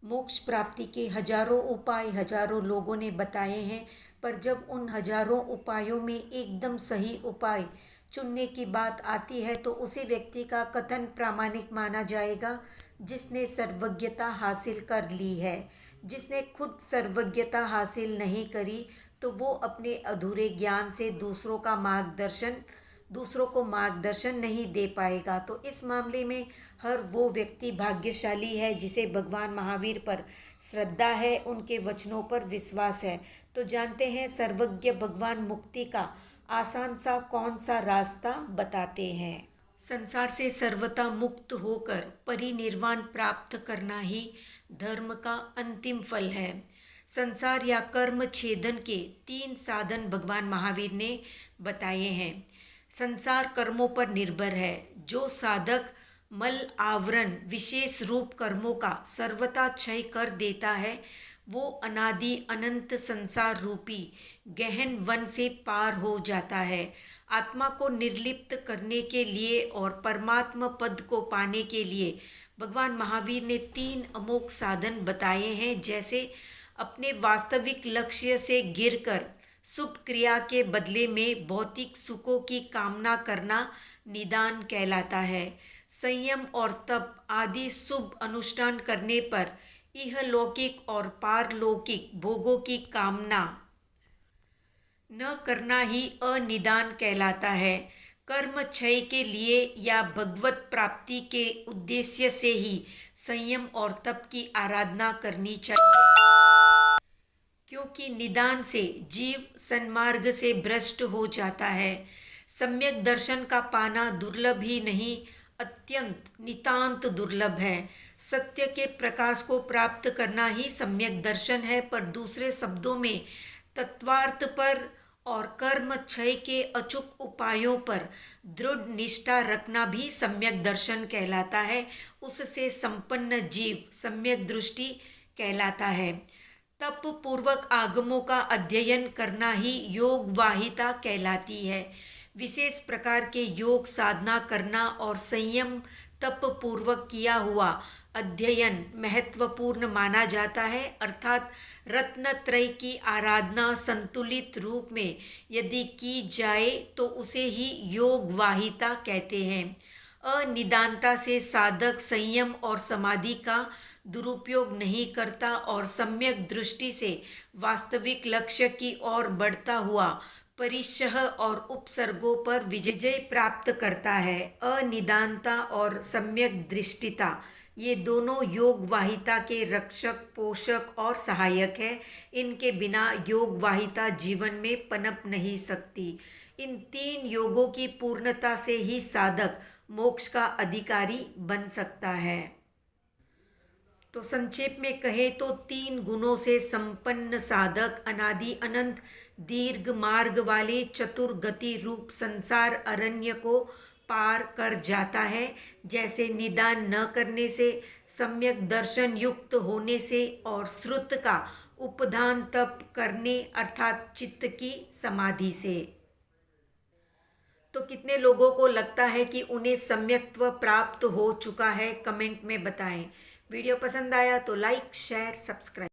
मोक्ष प्राप्ति के हजारों उपाय हजारों लोगों ने बताए हैं, पर जब उन हजारों उपायों में एकदम सही उपाय चुनने की बात आती है तो उसी व्यक्ति का कथन प्रामाणिक माना जाएगा जिसने सर्वज्ञता हासिल कर ली है। जिसने खुद सर्वज्ञता हासिल नहीं करी तो वो अपने अधूरे ज्ञान से दूसरों को मार्गदर्शन नहीं दे पाएगा। तो इस मामले में हर वो व्यक्ति भाग्यशाली है जिसे भगवान महावीर पर श्रद्धा है, उनके वचनों पर विश्वास है। तो जानते हैं सर्वज्ञ भगवान मुक्ति का आसान सा कौन सा रास्ता बताते हैं। संसार से सर्वथा मुक्त होकर परिनिर्वाण प्राप्त करना ही धर्म का अंतिम फल है। संसार या कर्म छेदन के 3 साधन भगवान महावीर ने बताए हैं। संसार कर्मों पर निर्भर है। जो साधक मल आवरण विशेष रूप कर्मों का सर्वथा क्षय कर देता है वो अनादि अनंत संसार रूपी गहन वन से पार हो जाता है। आत्मा को निर्लिप्त करने के लिए और परमात्मा पद को पाने के लिए भगवान महावीर ने 3 अमोघ साधन बताए हैं। जैसे अपने वास्तविक लक्ष्य से गिरकर शुभ क्रिया के बदले में भौतिक सुखों की कामना करना निदान कहलाता है। संयम और तप आदि शुभ अनुष्ठान करने पर इहलौकिक और पारलौकिक भोगों की कामना न करना ही अनिदान कहलाता है। कर्म क्षय के लिए या भगवत प्राप्ति के उद्देश्य से ही संयम और तप की आराधना करनी चाहिए, क्योंकि निदान से जीव सन्मार्ग से भ्रष्ट हो जाता है। सम्यक दर्शन का पाना दुर्लभ ही नहीं, अत्यंत नितांत दुर्लभ है। सत्य के प्रकाश को प्राप्त करना ही सम्यक दर्शन है, पर दूसरे शब्दों में तत्वार्थ पर और कर्म क्षय के अचूक उपायों पर दृढ़ निष्ठा रखना भी सम्यक दर्शन कहलाता है। उससे संपन्न जीव सम्यक दृष्टि कहलाता है। तप पूर्वक आगमों का अध्ययन करना ही योग वाहिता कहलाती है। विशेष प्रकार के योग साधना करना और संयम तप पूर्वक किया हुआ अध्ययन महत्वपूर्ण माना जाता है। अर्थात रत्नत्रय की आराधना संतुलित रूप में यदि की जाए तो उसे ही योग वाहिता कहते हैं। अनिदानता से साधक संयम और समाधि का दुरुपयोग नहीं करता और सम्यक दृष्टि से वास्तविक लक्ष्य की ओर बढ़ता हुआ परिशह और उपसर्गों पर विजय प्राप्त करता है। अनिदानता और सम्यक दृष्टिता ये दोनों योग वाहिता के रक्षक, पोषक और सहायक है। इनके बिना योग वाहिता जीवन में पनप नहीं सकती। इन 3 योगों की पूर्णता से ही साधक मोक्ष का अधिकारी बन सकता है। तो संक्षेप में कहे तो 3 गुणों से संपन्न साधक अनादि अनंत दीर्घ मार्ग वाले चतुर्गति रूप संसार अरण्य को पार कर जाता है। जैसे निदान न करने से, सम्यक दर्शन युक्त होने से और श्रुत का उपधान तप करने अर्थात चित्त की समाधि से। तो कितने लोगों को लगता है कि उन्हें सम्यक्त्व प्राप्त हो चुका है? कमेंट में बताएं। वीडियो पसंद आया तो लाइक, शेयर, सब्सक्राइब।